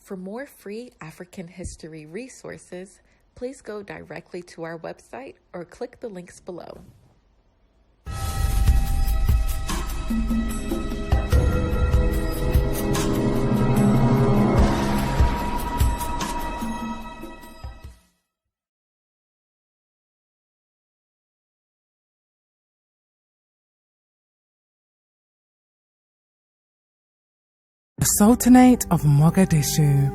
For more free African history resources, please go directly to our website or click the links below. The Sultanate of Mogadishu.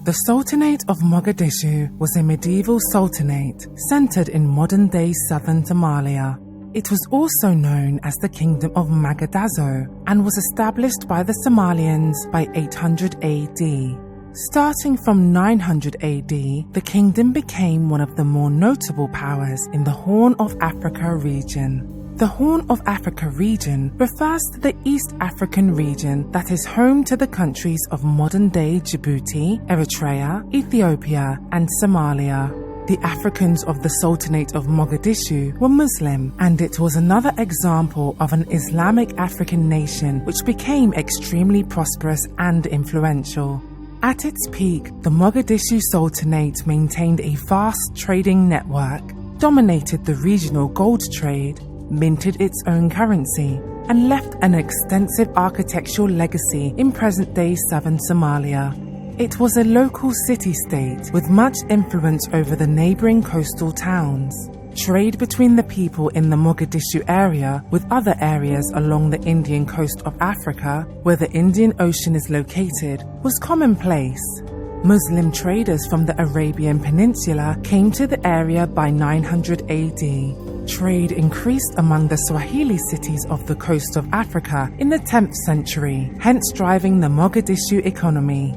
The Sultanate of Mogadishu was a medieval sultanate centered in modern-day southern Somalia. It was also known as the Kingdom of Mogadishu and was established by the Somalians by 800 AD. Starting from 900 AD, the kingdom became one of the more notable powers in the Horn of Africa region. The Horn of Africa region refers to the East African region that is home to the countries of modern-day Djibouti, Eritrea, Ethiopia, and Somalia. The Africans of the Sultanate of Mogadishu were Muslim, and it was another example of an Islamic African nation which became extremely prosperous and influential. At its peak, the Mogadishu Sultanate maintained a vast trading network, dominated the regional gold trade, minted its own currency, and left an extensive architectural legacy in present-day southern Somalia. It was a local city-state with much influence over the neighboring coastal towns. Trade between the people in the Mogadishu area with other areas along the Indian coast of Africa, where the Indian Ocean is located, was commonplace. Muslim traders from the Arabian Peninsula came to the area by 900 AD. Trade increased among the Swahili cities of the coast of Africa in the 10th century, hence driving the Mogadishu economy.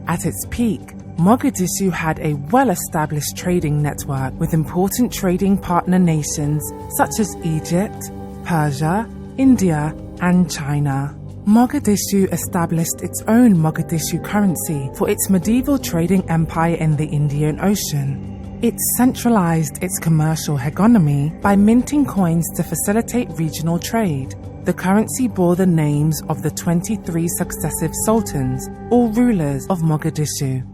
At its peak, Mogadishu had a well-established trading network with important trading partner nations such as Egypt, Persia, India, and China. Mogadishu established its own Mogadishu currency for its medieval trading empire in the Indian Ocean. It centralized its commercial hegemony by minting coins to facilitate regional trade. The currency bore the names of the 23 successive sultans, or rulers of Mogadishu.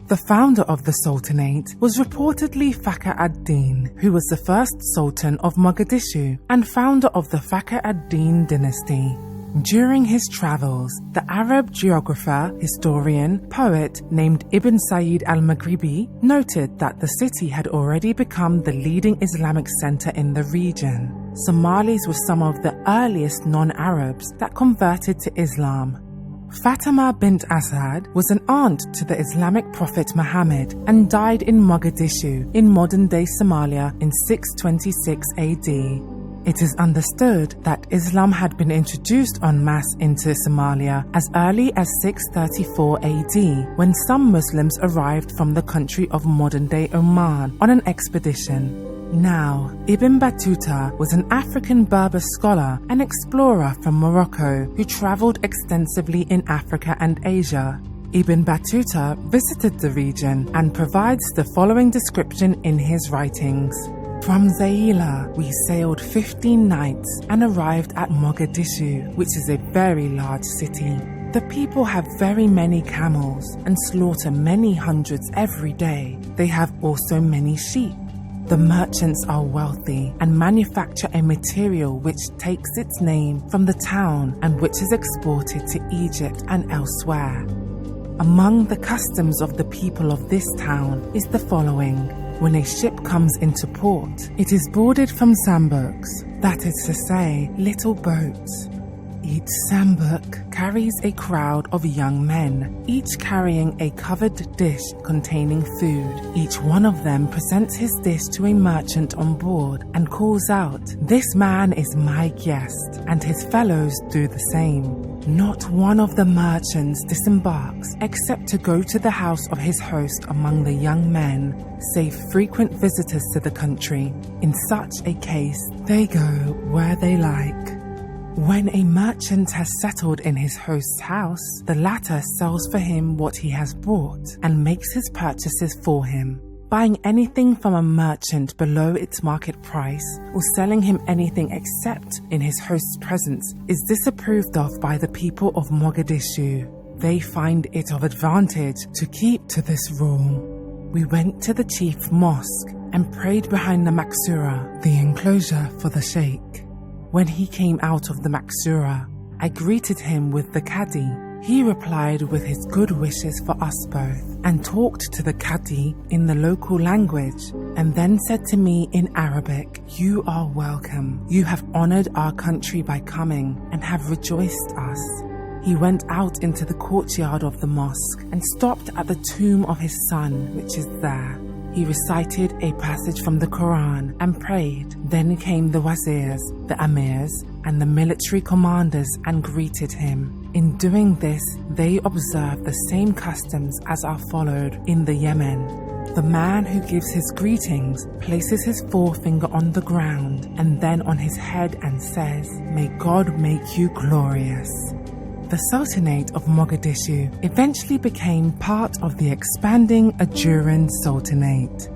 The founder of the Sultanate was reportedly Fakhr ad-Din, who was the first Sultan of Mogadishu and founder of the Fakhr ad-Din dynasty. During his travels, the Arab geographer, historian, poet named Ibn Sayyid al-Maghribi noted that the city had already become the leading Islamic center in the region. Somalis were some of the earliest non-Arabs that converted to Islam. Fatima bint Asad was an aunt to the Islamic prophet Muhammad and died in Mogadishu in modern-day Somalia in 626 AD. It is understood that Islam had been introduced en masse into Somalia as early as 634 AD, when some Muslims arrived from the country of modern-day Oman on an expedition. Now, Ibn Battuta was an African Berber scholar and explorer from Morocco who traveled extensively in Africa and Asia. Ibn Battuta visited the region and provides the following description in his writings. From Zaila, we sailed 15 nights and arrived at Mogadishu, which is a very large city. The people have very many camels and slaughter many hundreds every day. They have also many sheep. The merchants are wealthy and manufacture a material which takes its name from the town and which is exported to Egypt and elsewhere. Among the customs of the people of this town is the following. When a ship comes into port, it is boarded from sambuks, that is to say, little boats. Each sambuk carries a crowd of young men, each carrying a covered dish containing food. Each one of them presents his dish to a merchant on board and calls out, "This man is my guest," and his fellows do the same. Not one of the merchants disembarks except to go to the house of his host among the young men, save frequent visitors to the country. In such a case, they go where they like. When a merchant has settled in his host's house, the latter sells for him what he has bought and makes his purchases for him. Buying anything from a merchant below its market price or selling him anything except in his host's presence is disapproved of by the people of Mogadishu. they find it of advantage to keep to this rule. We went to the chief mosque and prayed behind the maksura, the enclosure for the sheikh. When he came out of the maksura, I greeted him with the Qadi. He replied with his good wishes for us both and talked to the Qadi in the local language and then said to me in Arabic, "You are welcome. You have honored our country by coming and have rejoiced us." He went out into the courtyard of the mosque and stopped at the tomb of his son, which is there. He recited a passage from the Quran and prayed. Then came the wazirs, the amirs, and the military commanders and greeted him. In doing this, they observed the same customs as are followed in the Yemen. The man who gives his greetings places his forefinger on the ground and then on his head and says, "May God make you glorious." The Sultanate of Mogadishu eventually became part of the expanding Ajuran Sultanate.